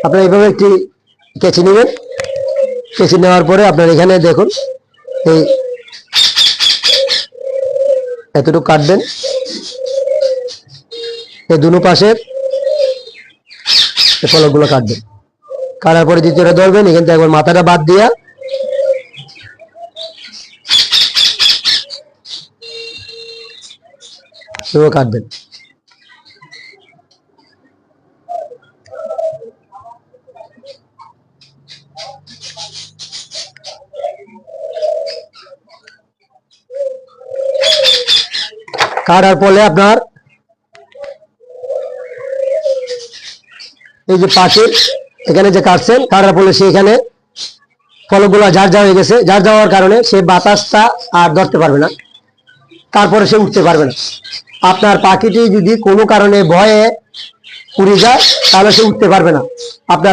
আপনারা এইভাবে একটি কেচি নেবেন। কেচি নেওয়ার পরে আপনার এখানে দেখুন এই এতটুকু কাটবেন, এই দুনো পাশের ফলকগুলো কাটবেন। কাটার পরে দ্বিতীয়টা ধরবেন, এখান থেকে একবার মাথাটা বাদ দিয়া কাটবেন। কাটার পরে আপনার এই যে পাশের এখানে যে কাটছেন, কাটার পরে সেখানে ফলকগুলো ঝাড় হয়ে গেছে। ঝাড় যাওয়ার কারণে সে বাতাসটা আর ধরতে পারবে না, তারপরে সে উঠতে পারবে না। আপনার পাখিটি যদি কোনো কারণে ভয়ে উড়ে যায় তাহলে সে উঠতে পারবে না। আপনার